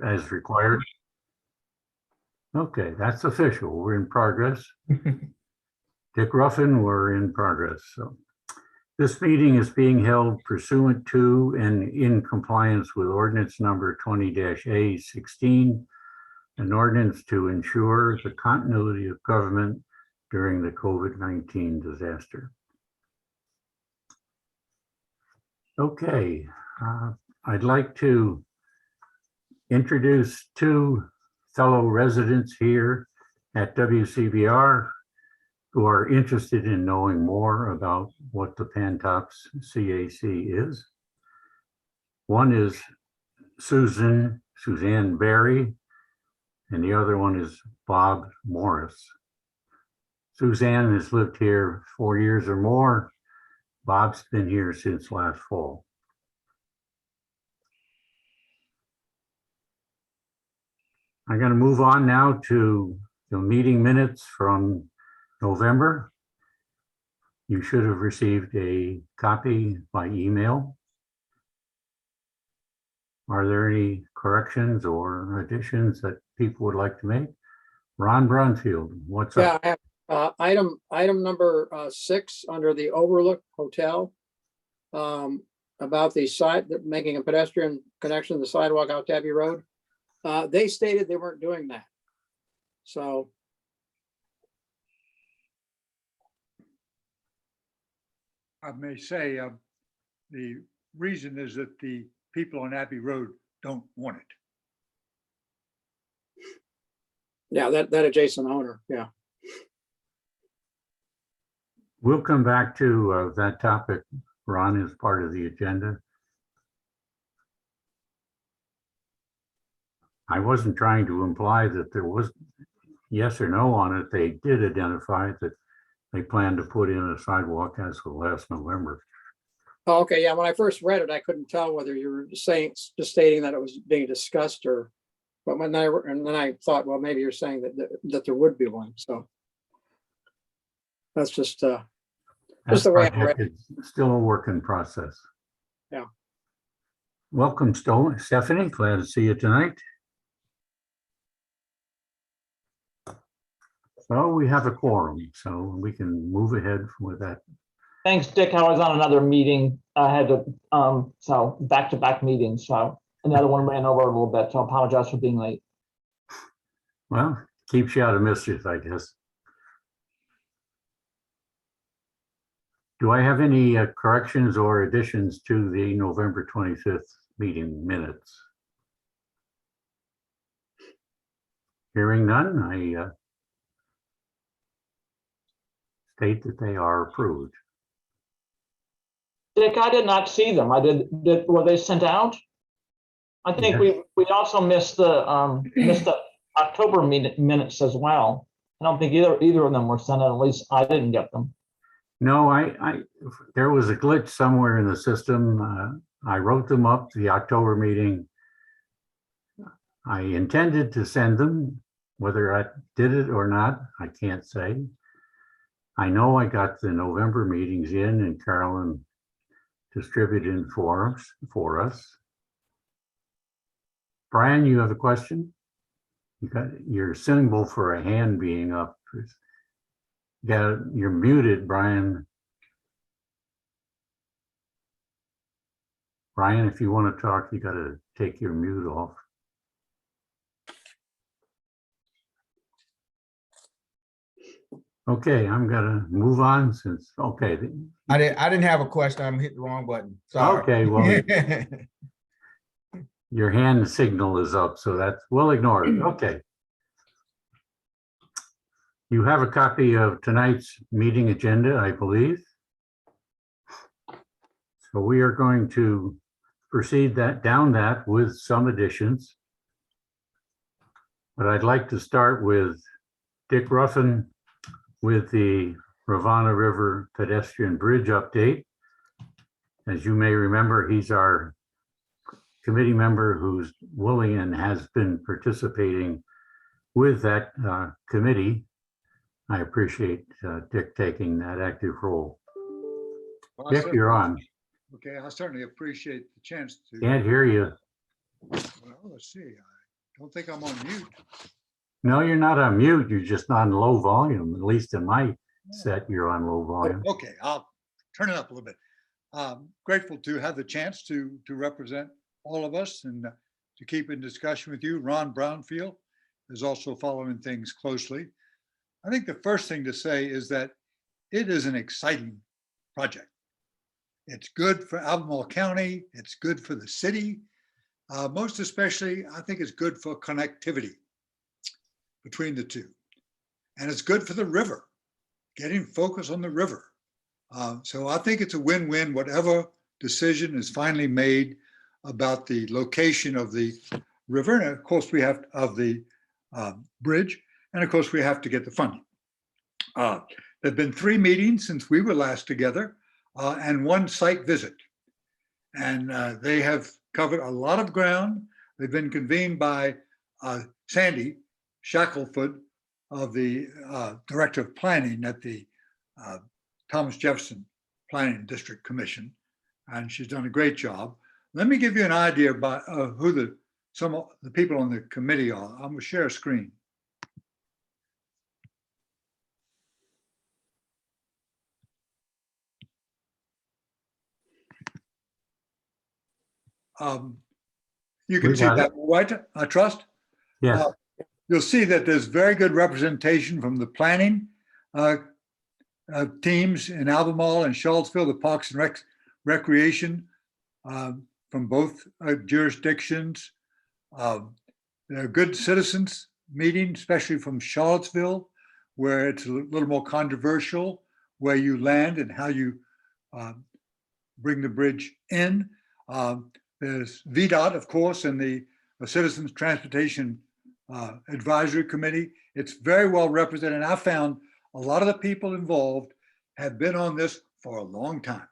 as required? Okay, that's official. We're in progress. Dick Ruffin, we're in progress. So this meeting is being held pursuant to and in compliance with ordinance number 20-A16, an ordinance to ensure the continuity of government during the COVID-19 disaster. Okay, I'd like to introduce two fellow residents here at WCBR who are interested in knowing more about what the Pantops CAC is. One is Suzanne Berry, and the other one is Bob Morris. Suzanne has lived here 4 years or more. Bob's been here since last fall. I'm going to move on now to the meeting minutes from November. You should have received a copy by email. Are there any corrections or additions that people would like to make? Ron Brunfield, what's up? Yeah, I have item number 6 under the Overlook Hotel, about the side, making a pedestrian connection to the sidewalk out to Abbey Road. They stated they weren't doing that. So I may say the reason is that the people on Abbey Road don't want it. yeah, that adjacent owner, yeah. We'll come back to that topic, Ron, as part of the agenda. I wasn't trying to imply that there was yes or no on it. They did identify that they plan to put in a sidewalk as of last November. Oh, okay, yeah, when I first read it, I couldn't tell whether you were saying, just stating that it was being discussed or, but when and then I thought, well, maybe you're saying that there would be one, so. That's just the way I read it. It's still a work in process. Yeah. Welcome, Stephanie. Glad to see you tonight. So we have a quorum, so we can move ahead with that. Thanks, Dick. I was on another meeting. I had to, so back-to-back meetings. So another one ran over a little bit. So I apologize for being late. Well, keeps you out of mischief, I guess. Do I have any corrections or additions to the November 25th meeting minutes? Hearing none, I state that they are approved. Dick, I did not see them. Were they sent out? I think Yes. we also missed the October minutes as well. I don't think either of them were sent out. At least I didn't get them. No, there was a glitch somewhere in the system. I wrote them up, the October meeting. I intended to send them, whether I did it or not, I can't say. I know I got the November meetings in and Carolyn distributed for us. Brian, you have a question? You got your symbol for a hand being up. Yeah, you're muted, Brian. Brian, if you want to talk, you got to take your mute off. Okay, I'm gonna move on since, okay. I didn't have a question. I'm hitting the wrong button. Sorry. Okay, well, your hand signal is up, so we'll ignore it. Okay. You have a copy of tonight's meeting agenda, I believe. So we are going to proceed down that with some additions. But I'd like to start with Dick Ruffin with the Rivanna River pedestrian bridge update. As you may remember, he's our committee member who's willing and has been participating with that committee. I appreciate Dick taking that active role. Well, Dick, you're on. Okay, I certainly appreciate the chance to. Can't hear you. Well, let's see. Don't think I'm on mute. No, you're not on mute. You're just on low volume. At least in my set, you're on low volume. Okay, I'll turn it up a little bit. Grateful to have the chance to represent all of us and to keep in discussion with you. Ron Brownfield is also following things closely. I think the first thing to say is that it is an exciting project. It's good for Albemarle County. It's good for the city. Most especially, I think it's good for connectivity between the two. And it's good for the river, getting focus on the river. So I think it's a win-win, whatever decision is finally made about the location of the river. And of course, we have of the bridge. And of course, we have to get the funding. There've been 3 meetings since we were last together and 1 site visit. And they have covered a lot of ground. They've been convened by Sandy Shackelford of the Director of Planning at the Thomas Jefferson Planning District Commission. And she's done a great job. Let me give you an idea about who some of the people on the committee are. I'm gonna share a screen. You can We see got that, it. right? I trust. Yes, You'll see that there's very good representation from the planning teams in Albemarle and Charlottesville, the Parks and Recreation from both jurisdictions. There are good citizens meetings, especially from Charlottesville, where it's a little more controversial where you land and how you bring the bridge in. There's VDOT, of course, and the Citizens Transportation Advisory Committee. It's very well represented. And I found a lot of the people involved have been on this for a long time,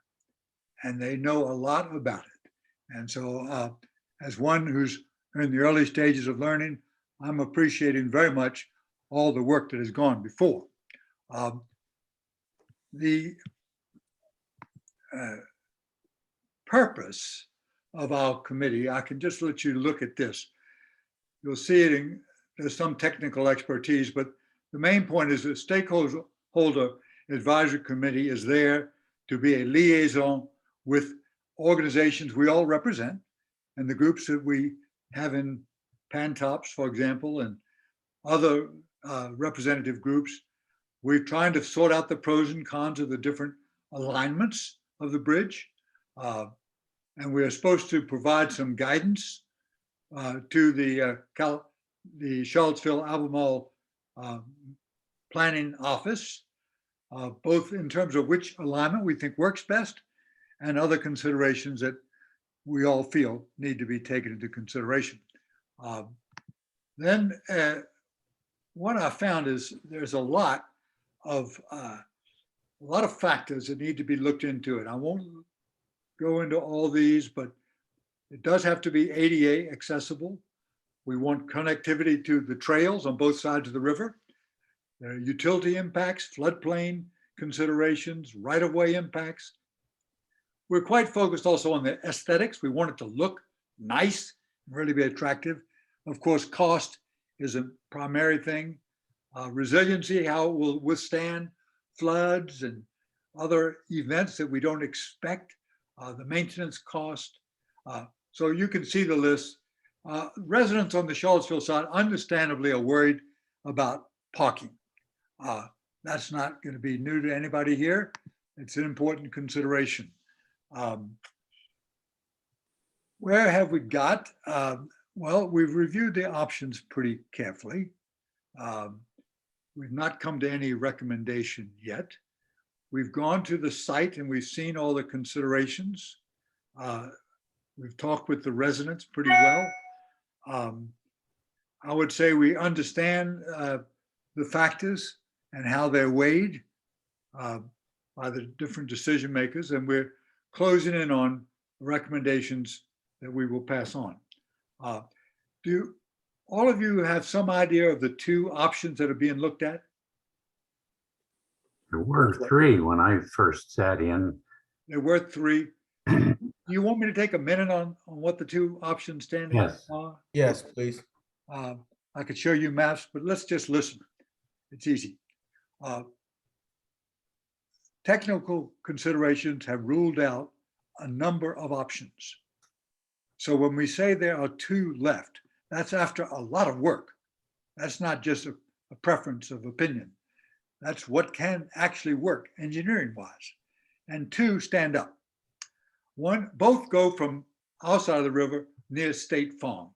and they know a lot about it. And so as one who's in the early stages of learning, I'm appreciating very much all the work that has gone before. The purpose of our committee, I can just let you look at this. You'll see it there's some technical expertise, but the main point is the stakeholder advisory committee is there to be a liaison with organizations we all represent and the groups that we have in Pantops, for example, and other representative groups. We're trying to sort out the pros and cons of the different alignments of the bridge. And we're supposed to provide some guidance to the Charlottesville Albemarle Planning Office, both in terms of which alignment we think works best and other considerations that we all feel need to be taken into consideration. Then what I found is there's a lot of factors that need to be looked into it. I won't go into all these, but it does have to be ADA accessible. We want connectivity to the trails on both sides of the river. There are utility impacts, floodplain considerations, right-of-way impacts. We're quite focused also on the aesthetics. We want it to look nice, really be attractive. Of course, cost is a primary thing. Resiliency, how it will withstand floods and other events that we don't expect. The maintenance cost. So you can see the list. Residents on the Charlottesville side understandably are worried about parking. That's not going to be new to anybody here. It's an important consideration. Where have we got? Well, we've reviewed the options pretty carefully. We've not come to any recommendation yet. We've gone to the site and we've seen all the considerations. We've talked with the residents pretty well. I would say we understand the factors and how they're weighed by the different decision makers, and we're closing in on recommendations that we will pass on. Do all of you have some idea of the 2 options that are being looked at? there were 3 when I first sat in. There were 3. Do you want me to take a minute on what the 2 options stand Yes. are? Yes, please. I could show you maps, but let's just listen. It's easy. Technical considerations have ruled out a number of options. So when we say there are 2 left, that's after a lot of work. That's not just a preference of opinion. That's what can actually work engineering-wise. And 2 stand up. Both go from our side of the river near State Farm.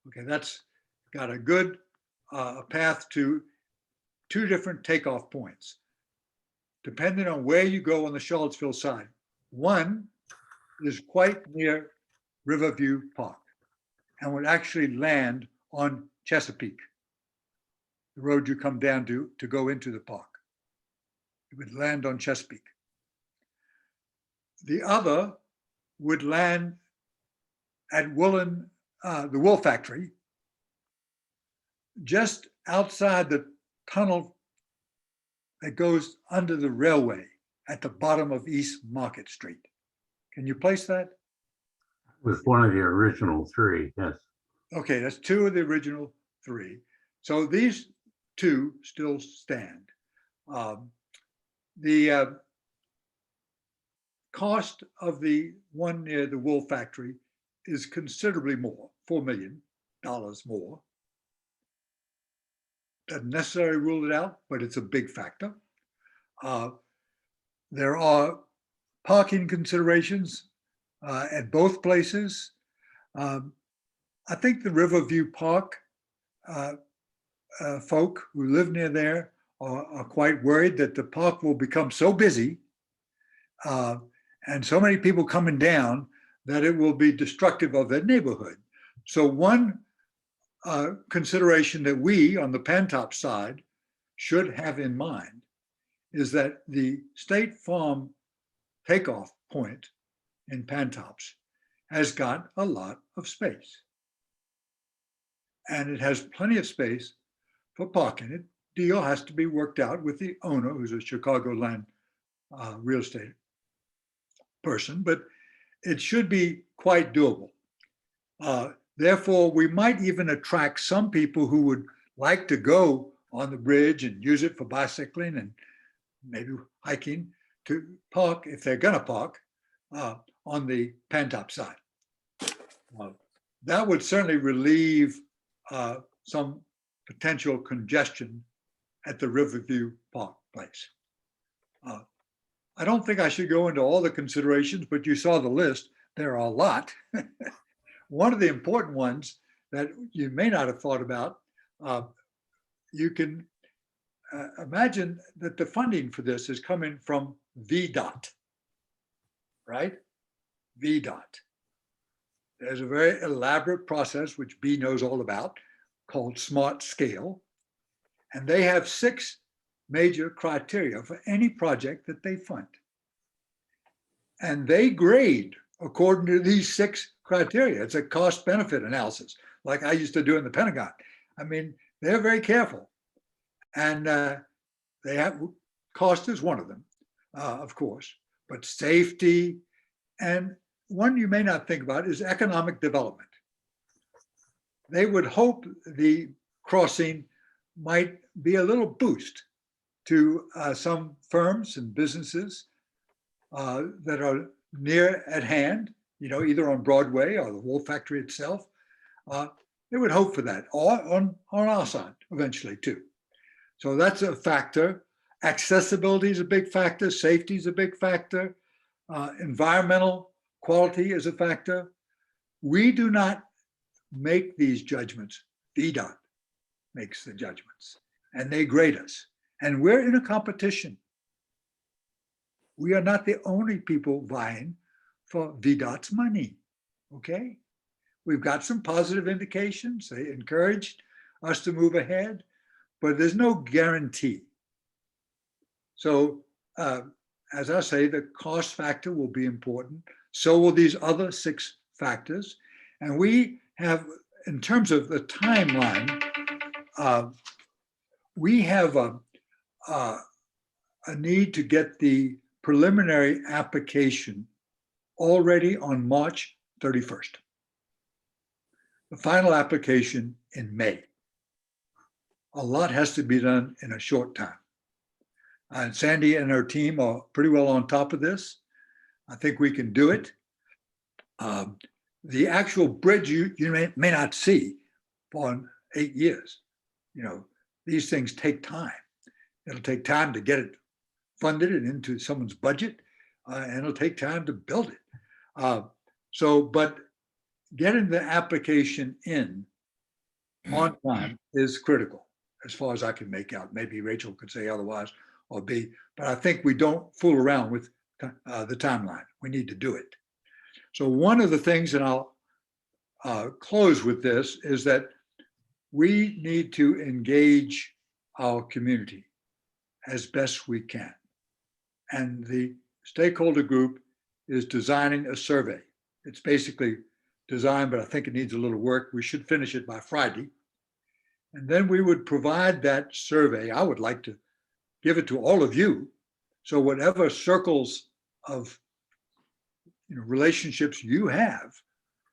Okay, that's got a good path to 2 different takeoff points, depending on where you go on the Charlottesville side. One is quite near Riverview Park and would actually land on Chesapeake, the road you come down to go into the park. It would land on Chesapeake. The other would land at the wool factory, just outside the tunnel that goes under the railway at the bottom of East Market Street. Can you place that? Was one of the original 3, yes. Okay, that's 2 of the original 3. So these 2 still stand. The cost of the one near the wool factory is considerably more, $4 million more. Doesn't necessarily rule it out, but it's a big factor. There are parking considerations at both places. I think the Riverview Park folk who live near there are quite worried that the park will become so busy and so many people coming down that it will be destructive of their neighborhood. So one consideration that we on the Pantops side should have in mind is that the State Farm takeoff point in Pantops has got a lot of space. And it has plenty of space for parking. The deal has to be worked out with the owner, who's a Chicagoland real estate person, but it should be quite doable. Therefore, we might even attract some people who would like to go on the bridge and use it for bicycling and maybe hiking to park, if they're gonna park, on the Pantops side. That would certainly relieve some potential congestion at the Riverview Park place. I don't think I should go into all the considerations, but you saw the list. There are a lot. One of the important ones that you may not have thought about, you can imagine that the funding for this is coming from VDOT, right? VDOT. There's a very elaborate process, which B knows all about, called Smart Scale. And they have 6 major criteria for any project that they fund. And they grade according to these 6 criteria. It's a cost benefit analysis, like I used to do in the Pentagon. I mean, they're very careful. And they have, cost is one of them, of course, but safety, and one you may not think about is economic development. They would hope the crossing might be a little boost to some firms and businesses that are near at hand, you know, either on Broadway or the wool factory itself. They would hope for that, or on our side eventually too. So that's a factor. Accessibility is a big factor. Safety is a big factor. Environmental quality is a factor. We do not make these judgments. VDOT makes the judgments, and they grade us. And we're in a competition. We are not the only people vying for VDOT's money, okay? We've got some positive indications. They encouraged us to move ahead, but there's no guarantee. So as I say, the cost factor will be important. So will these other 6 factors. And we have, in terms of the timeline, we have a need to get the preliminary application already on March 31st. the final application in May. A lot has to be done in a short time. And Sandy and her team are pretty well on top of this. I think we can do it. The actual bridge you may not see for 8 years. You know, these things take time. It'll take time to get it funded and into someone's budget, and it'll take time to build it. But getting the application in on time is critical, as far as I can make out. Maybe Rachel could say otherwise, or B, but I think we don't fool around with the timeline. We need to do it. So one of the things, and I'll close with this, is that we need to engage our community as best we can. And the stakeholder group is designing a survey. It's basically designed, but I think it needs a little work. We should finish it by Friday. And then we would provide that survey. I would like to give it to all of you. So whatever circles of relationships you have,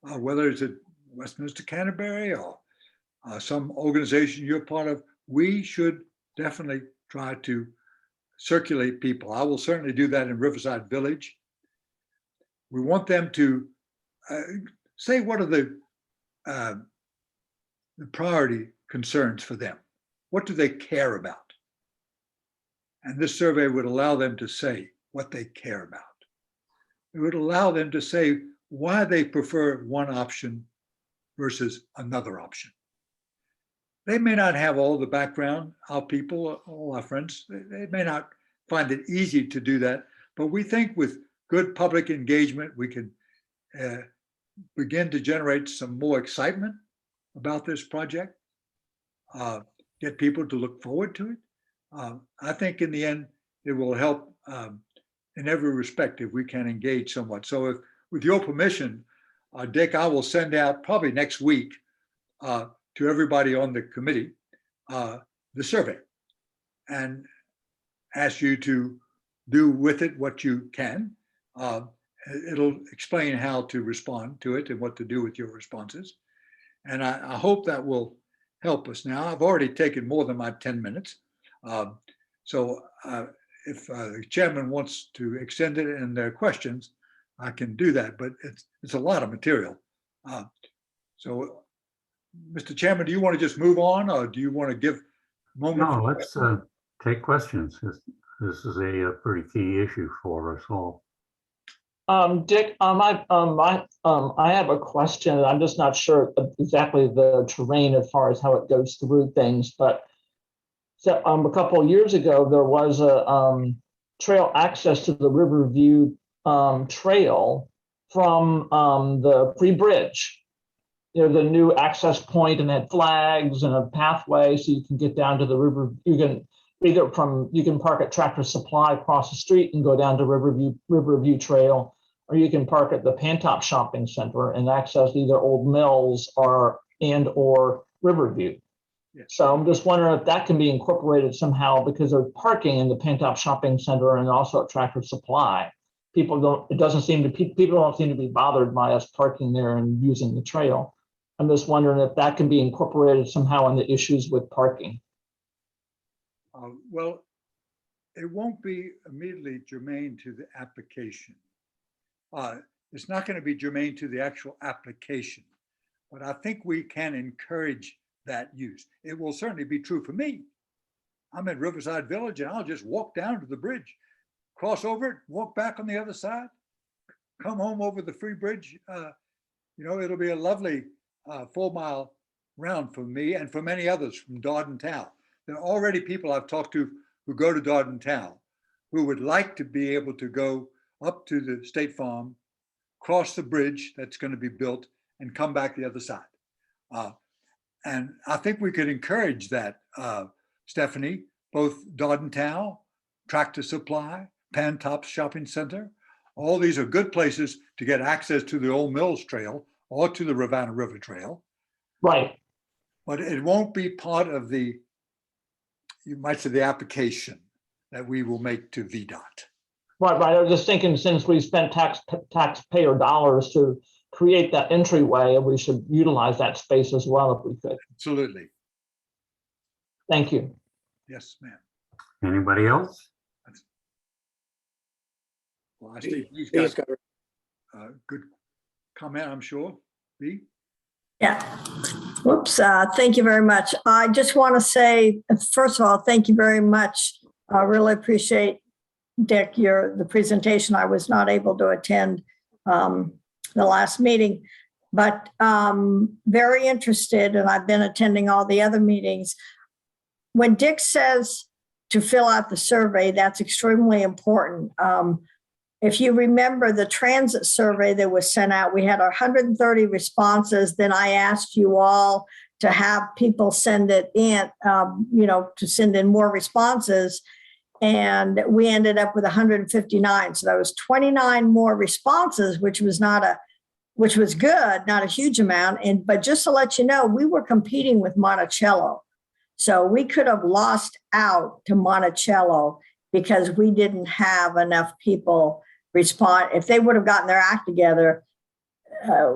whether it's at Westminster Canterbury or some organization you're part of, we should definitely try to circulate people. I will certainly do that in Riverside Village. We want them to say what are the priority concerns for them. What do they care about? And this survey would allow them to say what they care about. It would allow them to say why they prefer one option versus another option. They may not have all the background, our people, all our friends, they may not find it easy to do that, but we think with good public engagement, we can begin to generate some more excitement about this project, get people to look forward to it. I think in the end, it will help in every respect if we can engage somewhat. So if, with your permission, Dick, I will send out probably next week to everybody on the committee the survey and ask you to do with it what you can. It'll explain how to respond to it and what to do with your responses. And I hope that will help us. Now, I've already taken more than my 10 minutes. So if the chairman wants to extend it and there are questions, I can do that, but it's a lot of material. So, Mr. Chairman, do you want to just move on, or do you want to give a moment? No, let's take questions. This is a pretty key issue for us all. Dick, I have a question. I'm just not sure exactly the terrain as far as how it goes through things, but so a couple of years ago, there was a trail access to the Riverview Trail from the pre-bridge. You know, the new access point, and had flags and a pathway so you can get down to the river. You can you can park at Tractor Supply across the street and go down to Riverview Trail, or you can park at the Pantops Shopping Center and access either Old Mills or Riverview. Yes. So I'm just wondering if that can be incorporated somehow, because there's parking in the Pantops Shopping Center and also at Tractor Supply. People don't seem to be bothered by us parking there and using the trail. I'm just wondering if that can be incorporated somehow in the issues with parking. Well, it won't be immediately germane to the application. It's not going to be germane to the actual application, but I think we can encourage that use. It will certainly be true for me. I'm at Riverside Village and I'll just walk down to the bridge, cross over it, walk back on the other side, come home over the free bridge. It'll be a lovely 4-mile round for me and for many others from Dodden Town. There are already people I've talked to who go to Dodden Town who would like to be able to go up to the State Farm, cross the bridge that's going to be built, and come back the other side. And I think we could encourage that, Stephanie, both Dodden Town, Tractor Supply, Pantops Shopping Center. All these are good places to get access to the Old Mills Trail or to the Rivanna River Trail. Right. But it won't be part of the, you might say, the application that we will make to VDOT. Right. I was just thinking, since we spent taxpayer dollars to create that entryway, and we should utilize that space as well if we could. Absolutely. Thank you. Yes, ma'am. Anybody else? Well, I see he's He's got got a good comment, I'm sure. B? Yeah. Whoops. Thank you very much. I just want to say, first of all, thank you very much. I really appreciate, Dick, the presentation. I was not able to attend the last meeting, but very interested, and I've been attending all the other meetings. When Dick says to fill out the survey, that's extremely important. If you remember the transit survey that was sent out, we had 130 responses. Then I asked you all to have people send it in, to send in more responses. And we ended up with 159. So that was 29 more responses, which was good, not a huge amount. But just to let you know, we were competing with Monticello. So we could have lost out to Monticello because we didn't have enough people respond. If they would have gotten their act together,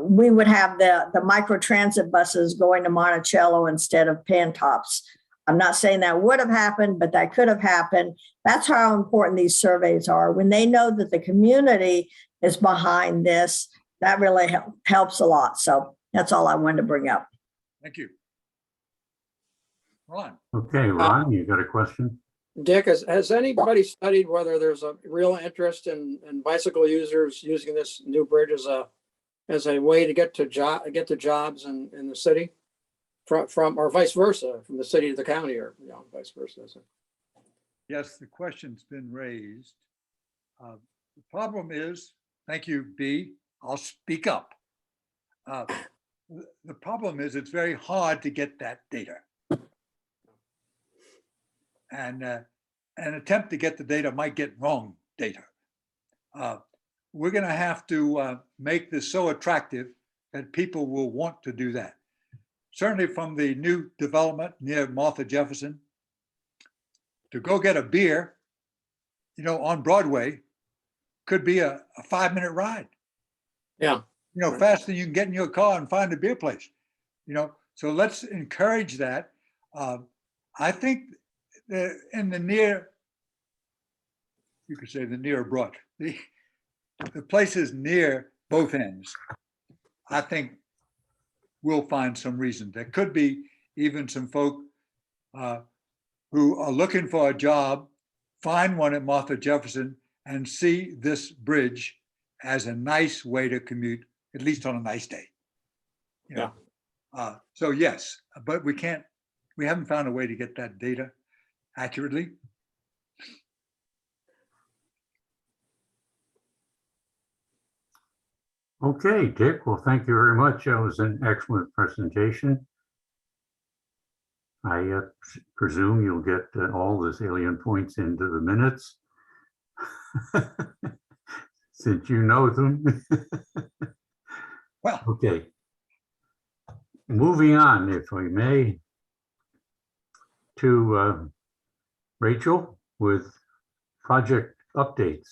we would have the micro transit buses going to Monticello instead of Pantops. I'm not saying that would have happened, but that could have happened. That's how important these surveys are. When they know that the community is behind this, that really helps a lot. So that's all I wanted to bring up. Thank you. Ron? Okay, Ron, you got a question? Dick, has anybody studied whether there's a real interest in bicycle users using this new bridge as a way to get to jobs in the city from or vice versa, from the city to the county, or vice versa? Yes, the question's been raised. The problem is, thank you, B, I'll speak up. The problem is it's very hard to get that data. And an attempt to get the data might get wrong data. We're going to have to make this so attractive that people will want to do that. Certainly from the new development near Martha Jefferson, to go get a beer, on Broadway could be a 5-minute ride. Yeah. Faster than you can get in your car and find a beer place. So let's encourage that. I think in the near, you could say the near abroad, the places near both ends, I think we'll find some reason. There could be even some folk who are looking for a job, find one at Martha Jefferson and see this bridge as a nice way to commute, at least on a nice day. So yes, but we haven't found a way to get that data accurately. Okay, Dick, well, thank you very much. That was an excellent presentation. I presume you'll get all the salient points into the minutes since you know them. Well, okay. Moving on, if we may, to Rachel with project updates.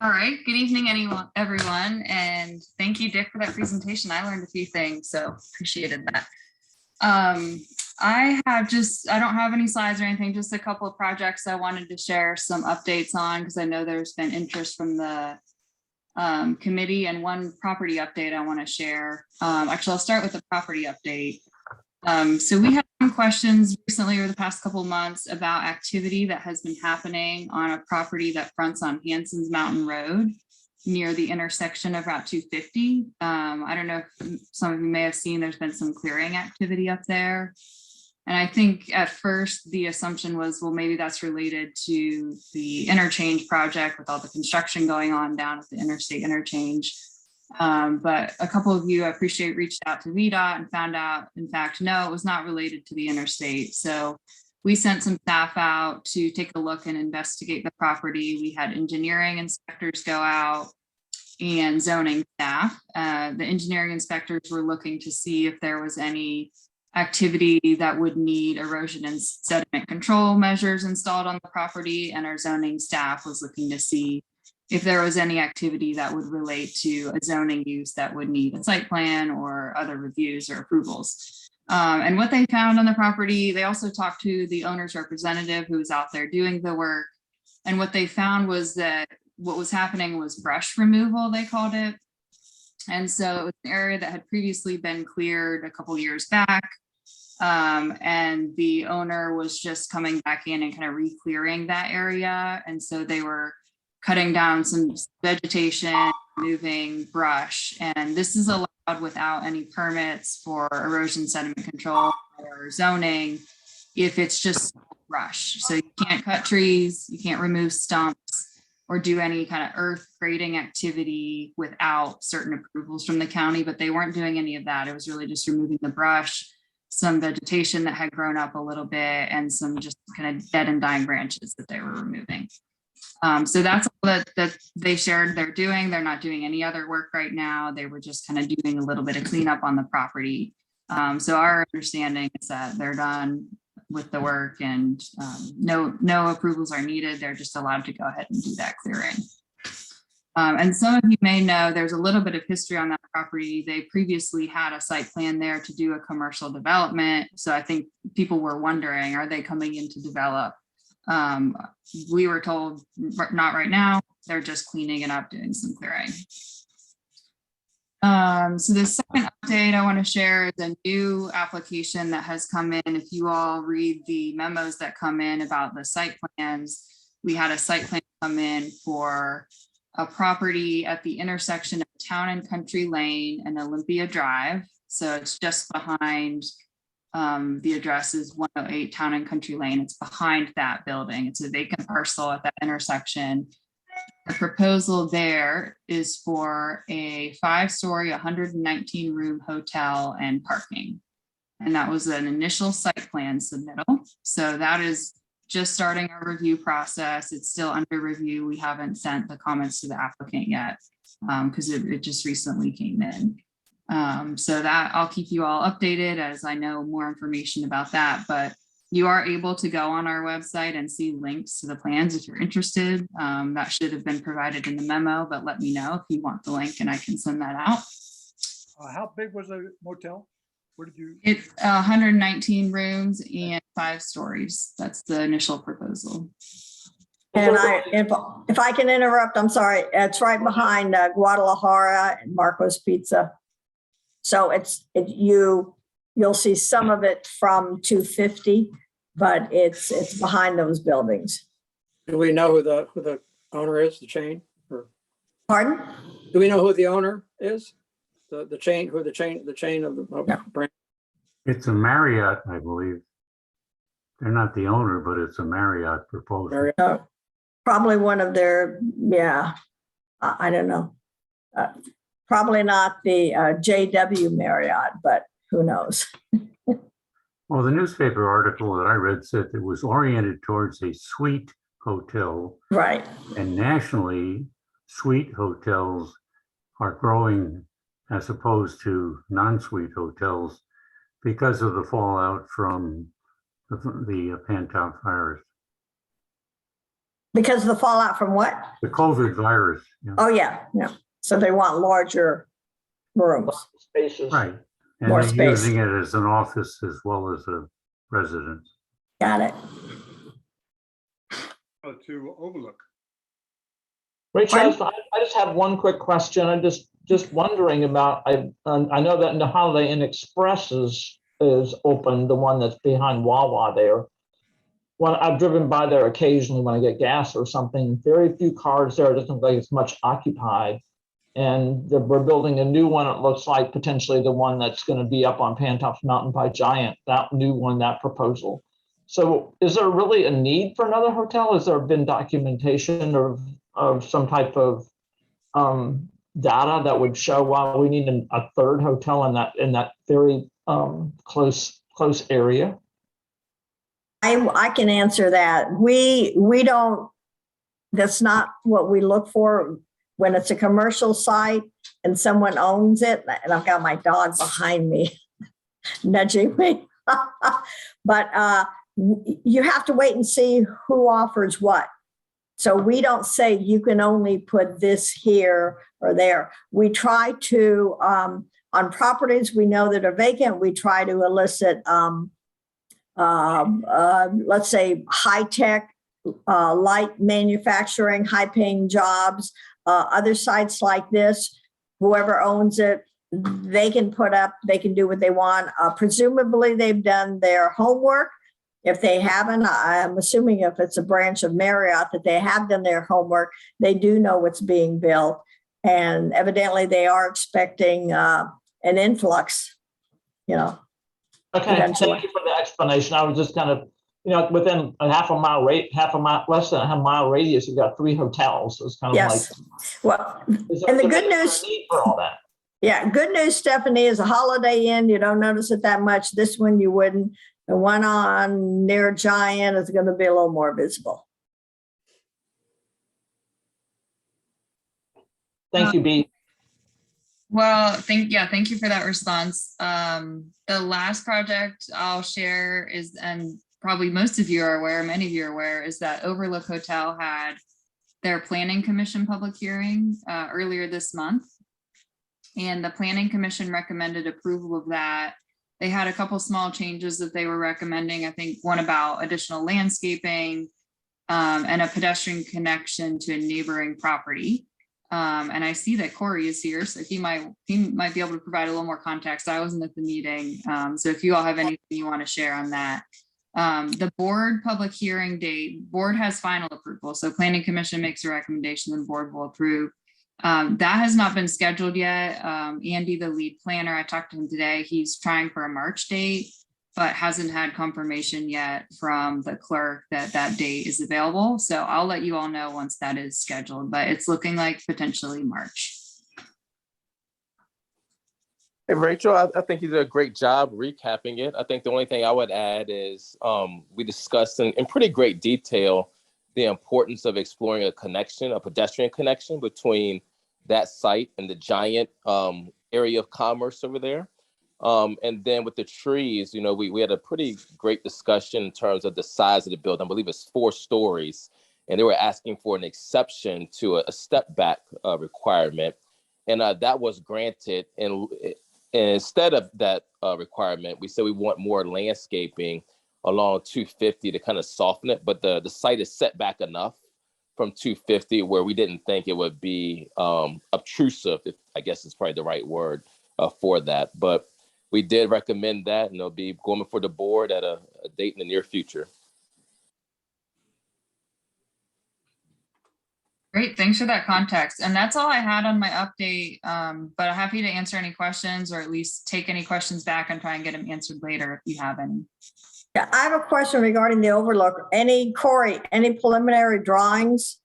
All right. Good evening, everyone. And thank you, Dick, for that presentation. I learned a few things, so appreciated that. I don't have any slides or anything, just a couple of projects I wanted to share some updates on because I know there's been interest from the committee, and one property update I want to share. Actually, I'll start with the property update. So we had some questions recently over the past couple of months about activity that has been happening on a property that fronts on Hanson's Mountain Road near the intersection of Route 250. I don't know if some of you may have seen, there's been some clearing activity up there. And I think at first the assumption was, well, maybe that's related to the interchange project with all the construction going on down at the interstate interchange. But a couple of you, I appreciate, reached out to VDOT and found out, in fact, no, it was not related to the interstate. So we sent some staff out to take a look and investigate the property. We had engineering inspectors go out and zoning staff. The engineering inspectors were looking to see if there was any activity that would need erosion and sediment control measures installed on the property, and our zoning staff was looking to see if there was any activity that would relate to a zoning use that would need a site plan or other reviews or approvals. And what they found on the property, they also talked to the owner's representative who was out there doing the work. And what they found was that what was happening was brush removal, they called it. And so it was an area that had previously been cleared a couple years back. And the owner was just coming back in and kind of re-clearing that area. And so they were cutting down some vegetation, moving brush. And this is allowed without any permits for erosion sediment control or zoning if it's just brush. So you can't cut trees, you can't remove stumps or do any kind of earth grading activity without certain approvals from the county, but they weren't doing any of that. It was really just removing the brush, some vegetation that had grown up a little bit, and some just kind of dead and dying branches that they were removing. So that's all that they shared they're doing. They're not doing any other work right now. They were just kind of doing a little bit of cleanup on the property. So our understanding is that they're done with the work and no approvals are needed. They're just allowed to go ahead and do that clearing. And some of you may know there's a little bit of history on that property. They previously had a site plan there to do a commercial development. So I think people were wondering, are they coming in to develop? We were told not right now. They're just cleaning it up, doing some clearing. So the second update I want to share is a new application that has come in. If you all read the memos that come in about the site plans, we had a site plan come in for a property at the intersection of Town and Country Lane and Olympia Drive. So it's just behind, the address is 108 Town and Country Lane. It's behind that building. It's a vacant parcel at that intersection. The proposal there is for a 5-story, 119-room hotel and parking. And that was an initial site plan submittal. So that is just starting our review process. It's still under review. We haven't sent the comments to the applicant yet because it just recently came in. So that I'll keep you all updated as I know more information about that. But you are able to go on our website and see links to the plans if you're interested. That should have been provided in the memo, but let me know if you want the link and I can send that out. How big was the motel? Where did you? It's 119 rooms and 5 stories. That's the initial proposal. And if I can interrupt, I'm sorry, it's right behind Guadalajara and Marco's Pizza. So you'll see some of it from 250, but it's behind those buildings. Do we know who the owner is, the chain? Or Pardon? do we know who the owner is? The chain, who the chain of the No. brand? It's a Marriott, I believe. They're not the owner, but it's a Marriott proposal. Marriott. Probably one of their, yeah, I don't know. Probably not the JW Marriott, but who knows? Well, the newspaper article that I read said it was oriented towards a suite hotel, Right. and nationally, suite hotels are growing as opposed to non-suite hotels because of the fallout from the Pantops virus. Because of the fallout from what? The COVID virus. Yeah. Oh, yeah. So they want larger rooms. Spaces. Right. And More they're space. using it as an office as well as a residence. Got it. To overlook. Rachel, Pardon? I just have one quick question. I'm just wondering about, I know that the Holiday Inn Express is open, the one that's behind Wawa there. When I've driven by there occasionally when I get gas or something, very few cars there. It doesn't look like it's much occupied. And we're building a new one. It looks like potentially the one that's going to be up on Pantops Mountain by Giant, that new one, that proposal. So is there really a need for another hotel? Has there been documentation of some type of data that would show why we need a third hotel in that very close area? I can answer that. We don't, that's not what we look for when it's a commercial site and someone owns it. And I've got my dog behind me nudging me. But you have to wait and see who offers what. So we don't say you can only put this here or there. We try to, on properties we know that are vacant, we try to elicit, let's say, high-tech, light manufacturing, high-paying jobs. Other sites like this, whoever owns it, they can do what they want. Presumably, they've done their homework. If they haven't, I'm assuming if it's a branch of Marriott that they have done their homework, they do know what's being built. And evidently they are expecting an influx, Okay, eventually. thank you for the explanation. I was just kind of, within a half a mile, less than a half mile radius, you've got 3 hotels. So it's kind of Yes. Well, like. and the good news, Need for all that. yeah, good news, Stephanie, is a Holiday Inn. You don't notice it that much. This one you wouldn't. The one on near Giant is going to be a little more visible. Thank you, B. Well, thank you for that response. The last project I'll share is, and probably most of you are aware, many of you are aware, is that Overlook Hotel had their planning commission public hearing earlier this month. And the planning commission recommended approval of that. They had a couple small changes that they were recommending. I think one about additional landscaping and a pedestrian connection to a neighboring property. And I see that Corey is here, so he might be able to provide a little more context. I wasn't at the meeting, so if you all have anything you want to share on that. The board public hearing date, board has final approval. So planning commission makes a recommendation and the board will approve. That has not been scheduled yet. Andy, the lead planner, I talked to him today. He's trying for a March date, but hasn't had confirmation yet from the clerk that that date is available. So I'll let you all know once that is scheduled, but it's looking like potentially March. Hey, Rachel, I think you did a great job recapping it. I think the only thing I would add is we discussed in pretty great detail the importance of exploring a pedestrian connection between that site and the Giant area of commerce over there. And then with the trees, we had a pretty great discussion in terms of the size of the building. I believe it's 4 stories, and they were asking for an exception to a step back requirement. And that was granted. And instead of that requirement, we said we want more landscaping along 250 to kind of soften it. But the site is set back enough from 250 where we didn't think it would be obtrusive, if I guess is probably the right word for that. But we did recommend that, and it'll be going before the board at a date in the near future. Great, thanks for that context. And that's all I had on my update, but I'm happy to answer any questions or at least take any questions back and try and get them answered later if you have any. Yeah, I have a question regarding the Overlook. Corey, any preliminary drawings?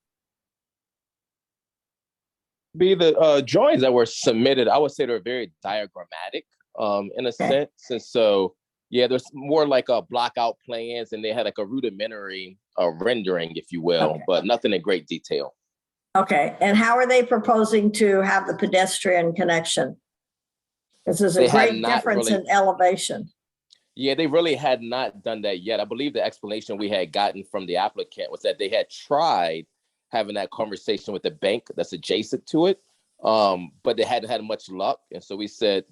The drawings that were submitted, I would say they're very diagrammatic in a sense. And so, yeah, there's more like a block out plans, and they had like a rudimentary rendering, if you will, but nothing in great detail. Okay, and how are they proposing to have the pedestrian connection? Because there's a great difference in elevation. Yeah, they really had not done that yet. I believe the explanation we had gotten from the applicant was that they had tried having that conversation with the bank that's adjacent to it, but they hadn't had much luck. And so we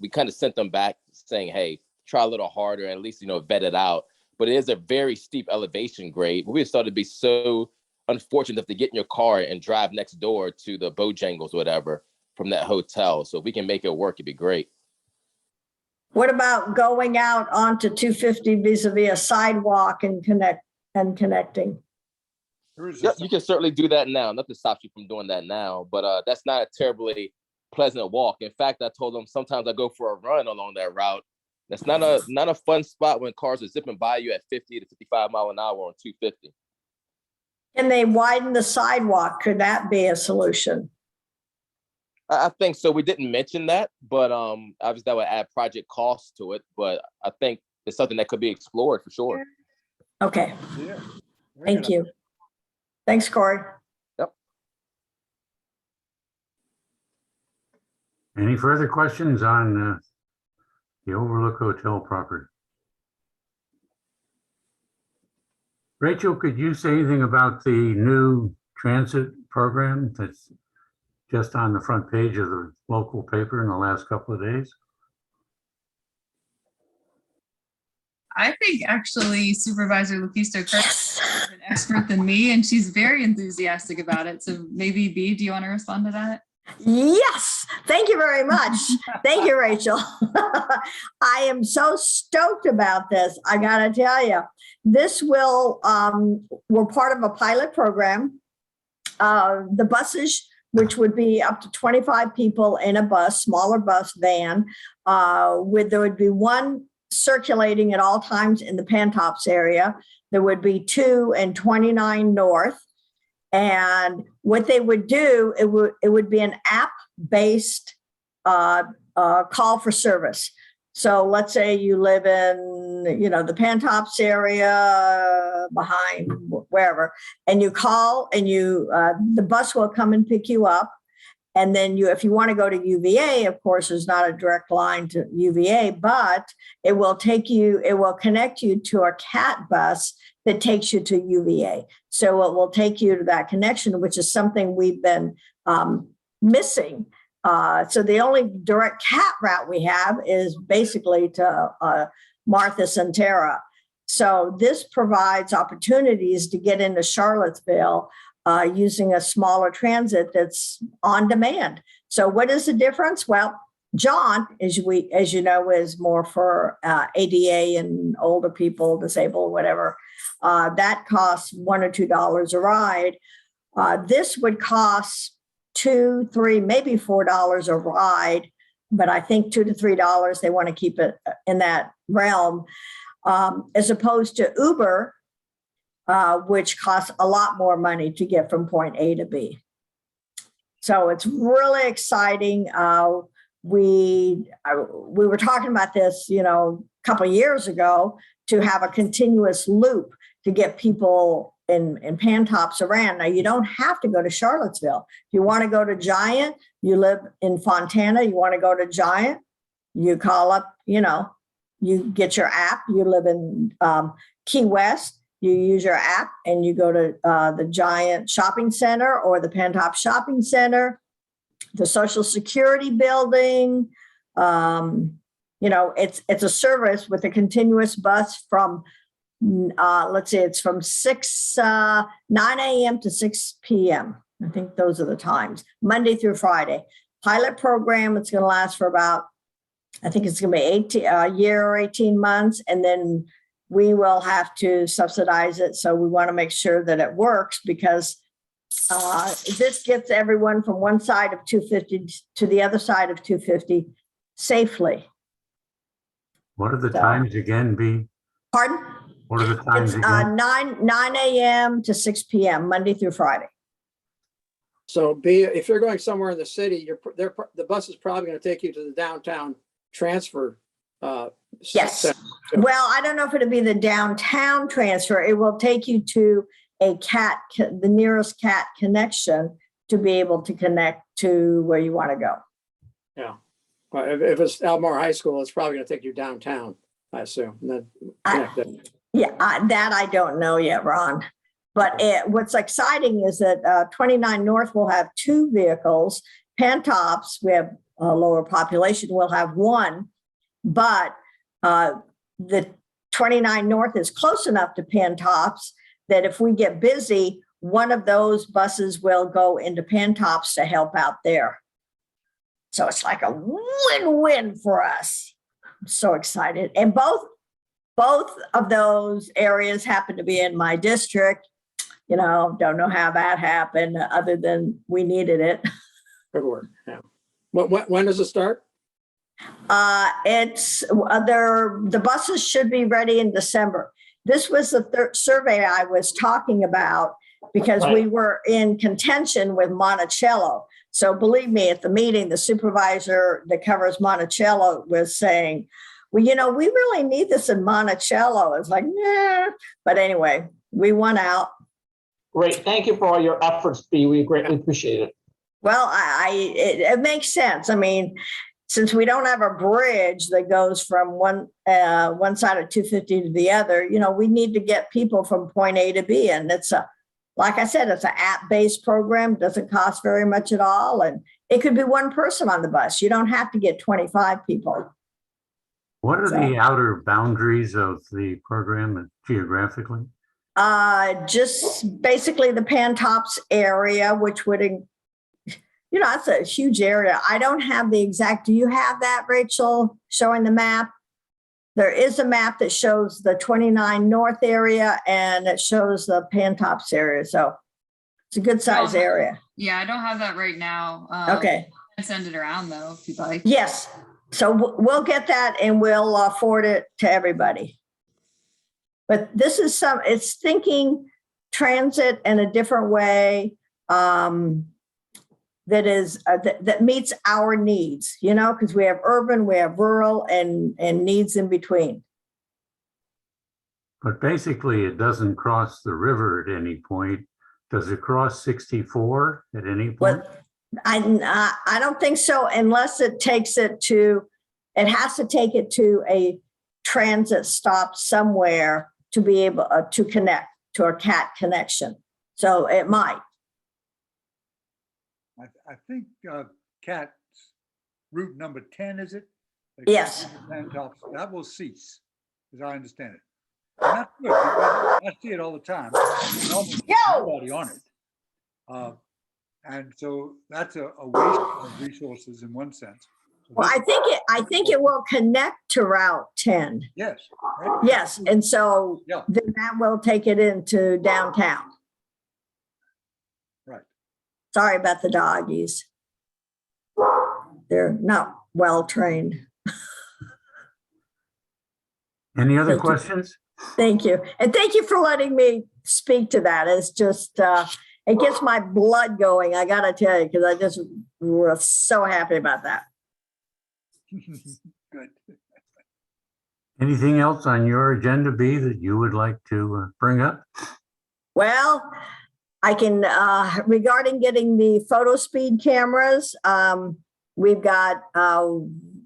kind of sent them back saying, hey, try a little harder and at least, vet it out. But it is a very steep elevation grade. We just thought it'd be so unfortunate if they get in your car and drive next door to the Bojangles or whatever from that hotel. So if we can make it work, it'd be great. What about going out onto 250 vis-a-vis a sidewalk and connecting? Yep, you can certainly do that now. Nothing stops you from doing that now, but that's not a terribly pleasant walk. In fact, I told them sometimes I go for a run along that route. That's not a fun spot when cars are zipping by you at 50 to 55 mile an hour on 250. Can they widen the sidewalk? Could that be a solution? I think so. We didn't mention that, but obviously that would add project costs to it. But I think it's something that could be explored for sure. Okay. Yeah. Thank you. Thanks, Corey. Yep. Any further questions on the Overlook Hotel property? Rachel, could you say anything about the new transit program that's just on the front page of the local paper in the last couple of days? I think actually Supervisor Lupisto Kirk is an expert than me, and she's very enthusiastic about it. So maybe B, do you want to respond to that? Yes, thank you very much. Thank you, Rachel. I am so stoked about this. I gotta tell you, this will, we're part of a pilot program. The buses, which would be up to 25 people in a bus, smaller bus van, there would be one circulating at all times in the Pantops area. There would be 2 in 29 North. And what they would do, it would be an app-based call for service. So let's say you live in, the Pantops area behind wherever, and you call and the bus will come and pick you up. And then if you want to go to UVA, of course, there's not a direct line to UVA, but it will connect you to a CAT bus that takes you to UVA. So it will take you to that connection, which is something we've been missing. So the only direct CAT route we have is basically to Martha Santera. So this provides opportunities to get into Charlottesville using a smaller transit that's on demand. So what is the difference? Well, John, as you know, is more for ADA and older people, disabled, whatever. That costs $1 or $2 a ride. This would cost $2, $3, maybe $4 a ride, but I think $2 to $3. They want to keep it in that realm, as opposed to Uber, which costs a lot more money to get from point A to B. So it's really exciting. We were talking about this, a couple of years ago, to have a continuous loop to get people in Pantops around. Now, you don't have to go to Charlottesville. If you want to go to Giant, you live in Fontana, you want to go to Giant, you call up, you get your app, you live in Key West, you use your app and you go to the Giant Shopping Center or the Pantops Shopping Center, the Social Security building. It's a service with a continuous bus from, let's say it's from 9 a.m. to 6 p.m. I think those are the times, Monday through Friday. Pilot program, it's going to last for about, I think it's going to be a year or 18 months. And then we will have to subsidize it. So we want to make sure that it works, because this gets everyone from one side of 250 to the other side of 250 safely. What are the times again, B? Pardon? What are the times It's again? 9 a.m. to 6 p.m., Monday through Friday. So B, if you're going somewhere in the city, the bus is probably going to take you to the downtown transfer. Yes. center. Well, I don't know if it'll be the downtown transfer. It will take you to the nearest CAT connection to be able to connect to where you want to go. Yeah. If it's Albemarle High School, it's probably going to take you downtown, I assume. And then connect it. That I don't know yet, Ron. But what's exciting is that 29 North will have 2 vehicles. Pantops, we have a lower population, will have 1. But the 29 North is close enough to Pantops that if we get busy, one of those buses will go into Pantops to help out there. So it's like a win-win for us. I'm so excited. And both of those areas happen to be in my district. Don't know how that happened other than we needed it. Good work. Yeah. When does it start? The buses should be ready in December. This was the third survey I was talking about, because we were in contention with Monticello. So believe me, at the meeting, the supervisor that covers Monticello was saying, well, we really need this in Monticello. It's like, nah. But anyway, we won out. Great. Thank you for all your efforts, B. We greatly appreciate it. Well, it makes sense. I mean, since we don't have a bridge that goes from one side of 250 to the other, we need to get people from point A to B, and it's a like I said, it's an app-based program, doesn't cost very much at all. And it could be one person on the bus. You don't have to get 25 people. What are So- the outer boundaries of the program geographically? Just basically the Pantops area, which would, that's a huge area. I don't have the exact, do you have that, Rachel, showing the map? There is a map that shows the 29 North area and it shows the Pantops area. So it's a good size Yeah. area. Yeah, I don't have that right now. Okay. I can send it around though, if you'd like. Yes. So we'll get that and we'll forward it to everybody. But this is it's thinking transit in a different way that meets our needs, because we have urban, we have rural and needs in between. But basically, it doesn't cross the river at any point. Does it cross 64 at any point? But I don't think so unless it takes it has to take it to a transit stop somewhere to be able to connect to a CAT connection. So it might. I think CAT's route number 10, is it? Yes. Pantops, that will cease, as I understand it. And that's good, because I see it all the time. There's almost nobody on it. And so that's a waste of resources in one sense. So Well, I think it will connect to Route 10. yes. Right? Yes, and so Yeah. then that will take it into downtown. Right. Sorry about the doggies. They're not well trained. Any other Thank you. questions? Thank you. And thank you for letting me speak to that. It's just, it gets my blood going, I got to tell you, because I just was so happy about that. Good. Anything else on your agenda, B, that you would like to bring up? Well, I can, regarding getting the photo speed cameras, we've got,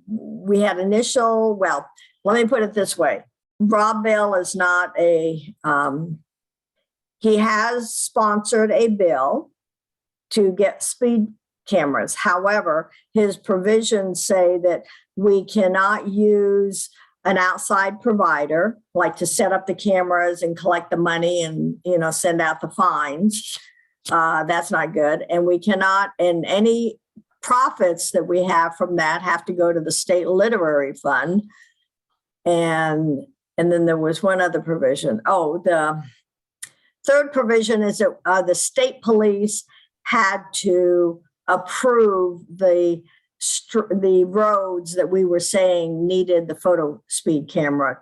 we had initial, well, let me put it this way. Rob Bell is not he has sponsored a bill to get speed cameras. However, his provisions say that we cannot use an outside provider, like to set up the cameras and collect the money and, send out the fines. That's not good. And we cannot, and any profits that we have from that have to go to the state literary fund. And then there was one other provision. Oh, the third provision is that the state police had to approve the roads that we were saying needed the photo speed camera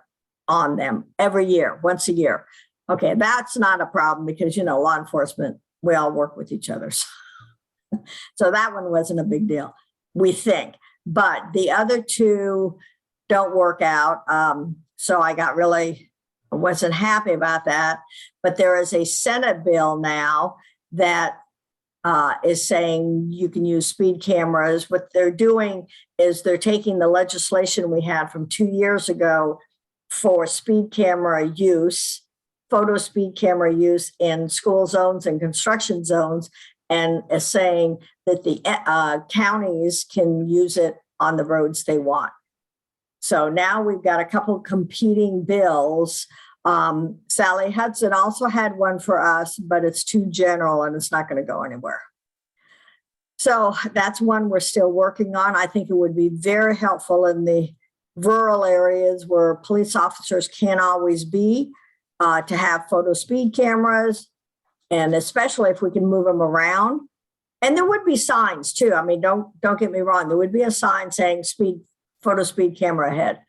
on them every year, once a year. Okay, that's not a problem because, law enforcement, we all work with each other. So that one wasn't a big deal, we think. But the other two don't work out. So I wasn't happy about that. But there is a Senate bill now that is saying you can use speed cameras. What they're doing is they're taking the legislation we had from 2 years ago for speed camera use, photo speed camera use in school zones and construction zones, and is saying that the counties can use it on the roads they want. So now we've got a couple of competing bills. Sally Hudson also had one for us, but it's too general and it's not going to go anywhere. So that's one we're still working on. I think it would be very helpful in the rural areas where police officers can't always be to have photo speed cameras, and especially if we can move them around. And there would be signs too. I mean, don't get me wrong. There would be a sign saying photo speed camera ahead.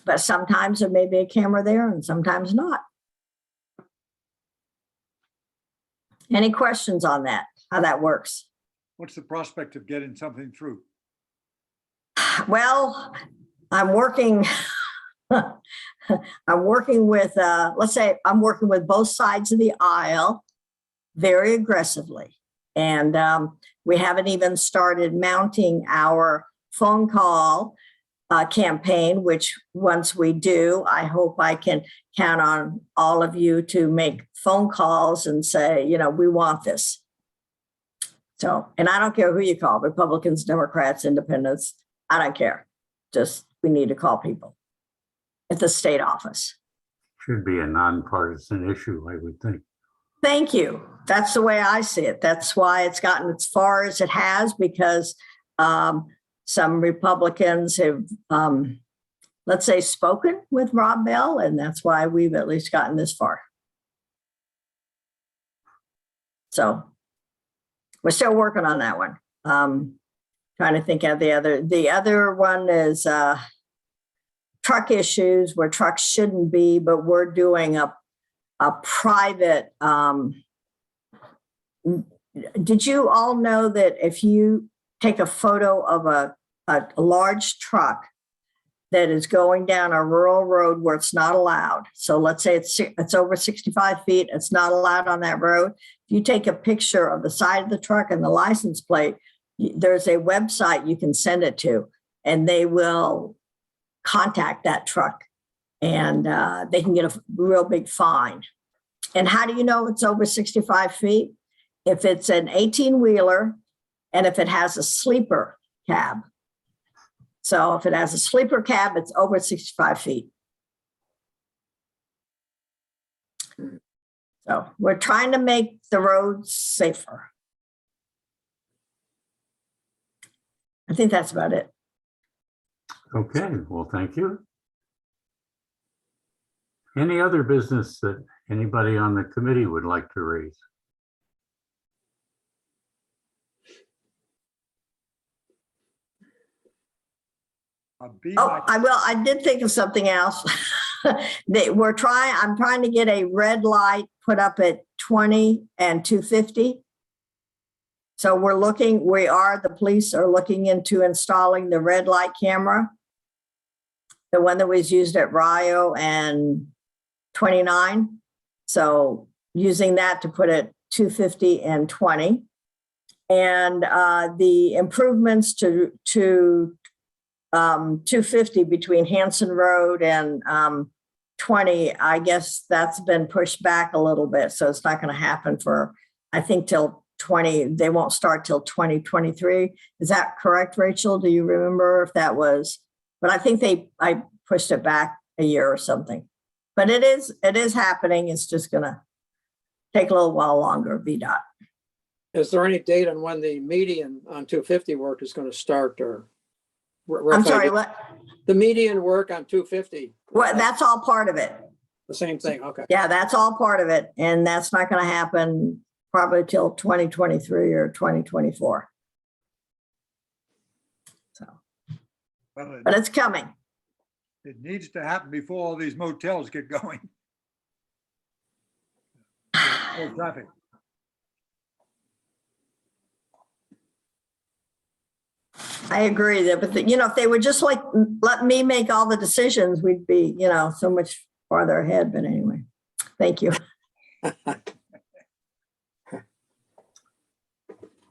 But sometimes there may be a camera there and sometimes not. Any questions on that, how that works? What's the prospect of getting something through? Well, I'm working with, let's say I'm working with both sides of the aisle very aggressively. And we haven't even started mounting our phone call campaign, which once we do, I hope I can count on all of you to make phone calls and say, you know, we want this. So, and I don't care who you call, Republicans, Democrats, Independents, I don't care. Just, we need to call people at the state office. Should be a nonpartisan issue, I would think. Thank you. That's the way I see it. That's why it's gotten as far as it has, because some Republicans have, let's say, spoken with Rob Bell, and that's why we've at least gotten this far. So we're still working on that one. Trying to think of the other one is truck issues where trucks shouldn't be, but we're doing a private. Did you all know that if you take a photo of a large truck that is going down a rural road where it's not allowed, so let's say it's over 65 feet, it's not allowed on that road. If you take a picture of the side of the truck and the license plate, there's a website you can send it to, and they will contact that truck, and they can get a real big fine. And how do you know it's over 65 feet? If it's an 18-wheeler and if it has a sleeper cab. So if it has a sleeper cab, it's over 65 feet. So we're trying to make the roads safer. I think that's about it. Okay, well, thank you. Any other business that anybody on the committee would like to raise? Oh, I did think of something else. I'm trying to get a red light put up at 20 and 250. So the police are looking into installing the red light camera. The one that was used at Rio and 29. So using that to put at 250 and 20. And the improvements to 250 between Hanson Road and 20, I guess that's been pushed back a little bit. So it's not going to happen for, I think, till 20. They won't start till 2023. Is that correct, Rachel? Do you remember if that was? But I think I pushed it back a year or something. But it is happening. It's just going to take a little while longer, VDOT. Is there any date on when the median on 250 work is going to start, or? I'm sorry, what? The median work on 250. Well, that's all part of it. The same thing, okay. Yeah, that's all part of it. And that's not going to happen probably till 2023 or 2024. So, but it's coming. It needs to happen before all these motels get going. More traffic. I agree that, but if they would just let me make all the decisions, we'd be, so much farther ahead. But anyway, thank you.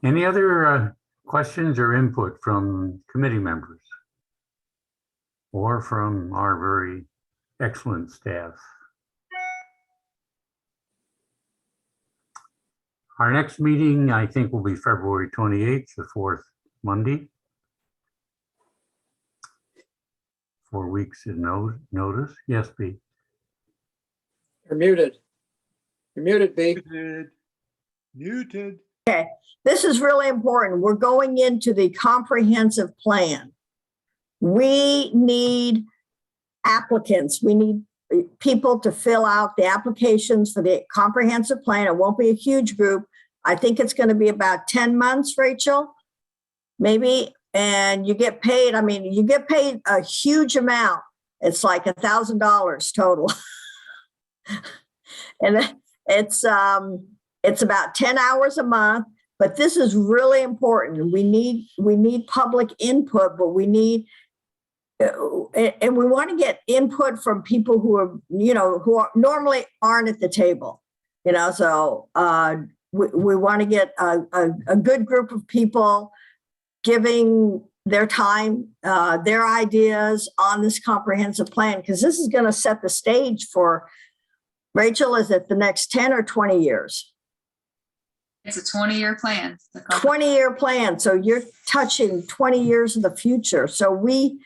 Any other questions or input from committee members or from our very excellent staff? Our next meeting, I think, will be February 28th, the fourth Monday. 4 weeks of notice. Yes, B. You're muted. You're muted, B. Muted. Okay, this is really important. We're going into the comprehensive plan. We need applicants. We need people to fill out the applications for the comprehensive plan. It won't be a huge group. I think it's going to be about 10 months, Rachel, maybe. And you get paid. I mean, you get paid a huge amount. It's like $1,000 total. And it's about 10 hours a month, but this is really important. We need public input, but we need, and we want to get input from people who are, normally aren't at the table, so we want to get a good group of people giving their time, their ideas on this comprehensive plan, because this is going to set the stage for, Rachel, is it the next 10 or 20 years? It's a 20-year plan. 20-year plan. So you're touching 20 years of the future. So we,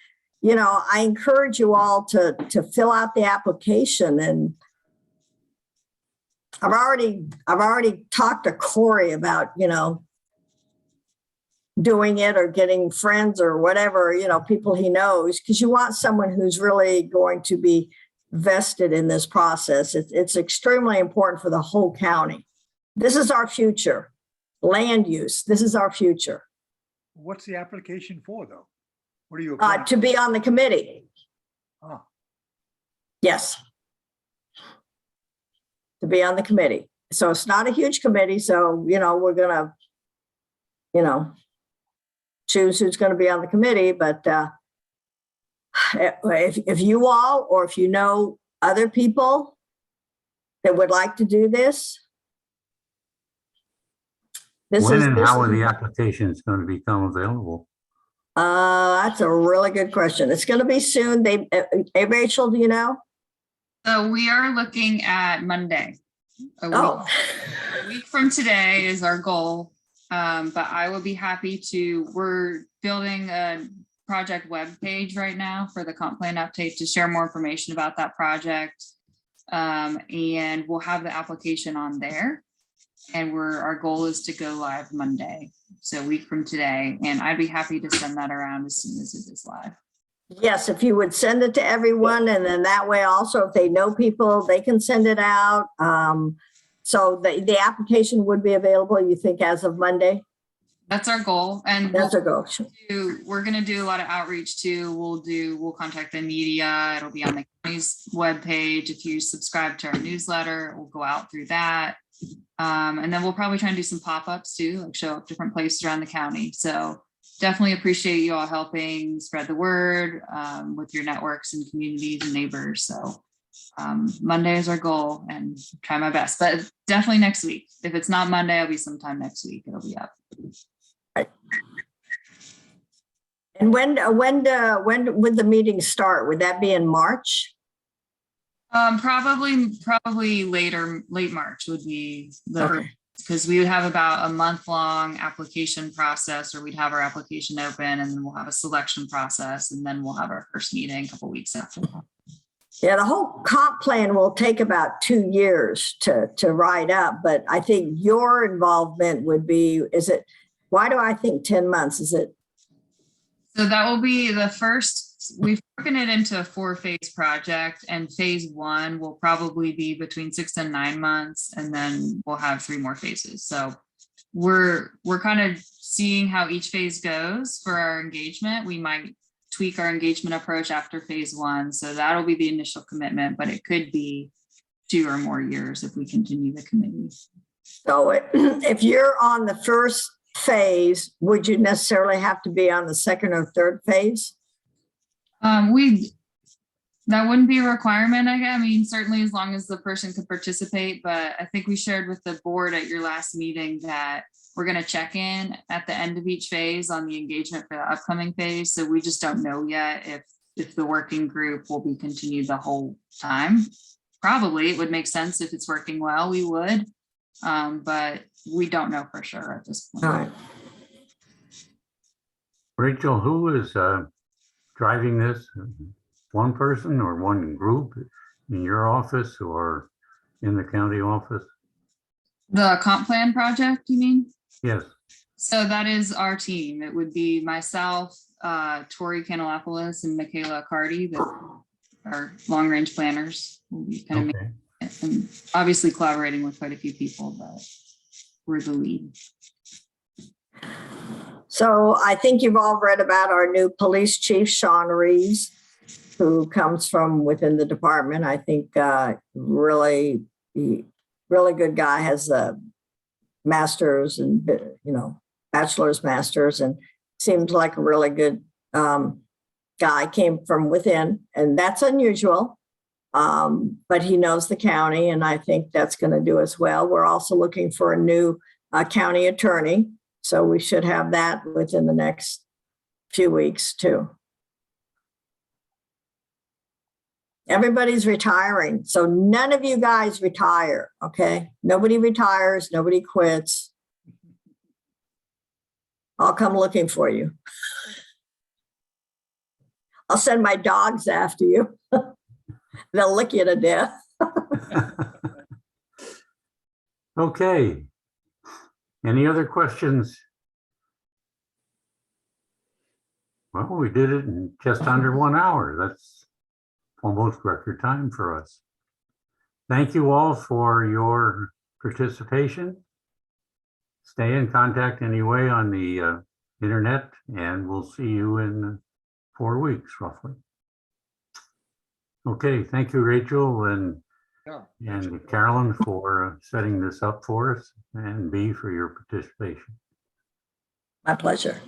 I encourage you all to fill out the application. And I've already talked to Corey about, doing it or getting friends or whatever, people he knows, because you want someone who's really going to be vested in this process. It's extremely important for the whole county. This is our future. Land use, this is our future. What's the application for, though? What are you applying? To be on the committee. Ah, Yes. To be on the committee. So it's not a huge committee. So, we're going to, choose who's going to be on the committee. But if you all, or if you know other people that would like to do this, When and how are the applications going to become available? That's a really good question. It's going to be soon. Hey, Rachel, do you know? So we are looking at Monday. A week from today is our goal. But I will be happy we're building a project web page right now for the comp plan update to share more information about that project. And we'll have the application on there. And our goal is to go live Monday, so a week from today. And I'd be happy to send that around as soon as it is live. Yes, if you would send it to everyone, and then that way also, if they know people, they can send it out. So the application would be available, you think, as of Monday? That's our goal. And That's our goal. we're going to do a lot of outreach too. We'll contact the media. It'll be on the county's webpage. If you subscribe to our newsletter, we'll go out through that. And then we'll probably try and do some pop-ups too, like show up different places around the county. So definitely appreciate you all helping spread the word with your networks and communities and neighbors. So Monday is our goal, and try my best, but definitely next week. If it's not Monday, it'll be sometime next week. It'll be up. And when would the meeting start? Would that be in March? Probably late March would be because we would have about a month-long application process, or we'd have our application open, and then we'll have a selection process, and then we'll have our first meeting a couple weeks after that. Yeah, the whole comp plan will take about 2 years to write up, but I think your involvement would be, why do I think 10 months? Is it? So that will be the first, we've broken it into a 4-phase project, and phase 1 will probably be between 6 and 9 months. And then we'll have 3 more phases. So we're kind of seeing how each phase goes for our engagement. We might tweak our engagement approach after phase 1. So that'll be the initial commitment, but it could be 2 or more years if we continue the committee. So if you're on the first phase, would you necessarily have to be on the second or third phase? That wouldn't be a requirement. I mean, certainly as long as the person could participate, but I think we shared with the board at your last meeting that we're going to check in at the end of each phase on the engagement for the upcoming phase. So we just don't know yet if the working group will be continued the whole time. Probably it would make sense if it's working well, we would, but we don't know for sure at this point. All right. Rachel, who is driving this? One person or one group in your office or in the county office? The comp plan project, you mean? Yes. So that is our team. It would be myself, Tori Kanelopoulos, and Michaela Cardi, that are long range planners. We'll be kind Okay. of and obviously collaborating with quite a few people, but we're the lead. So I think you've all read about our new police chief, Sean Reeves, who comes from within the department. I think really good guy, has a master's and bachelor's, master's, and seems like a really good guy. Came from within, and that's unusual. But he knows the county, and I think that's going to do us well. We're also looking for a new county attorney, so we should have that within the next few weeks too. Everybody's retiring, so none of you guys retire, okay? Nobody retires, nobody quits. I'll come looking for you. I'll send my dogs after you. They'll lick you to death. Okay. Any other questions? Well, we did it in just under 1 hour. That's almost record time for us. Thank you all for your participation. Stay in contact anyway on the internet, and we'll see you in 4 weeks roughly. Okay, thank you, Rachel and Yeah. Carolyn for setting this up for us, and B for your participation. My pleasure.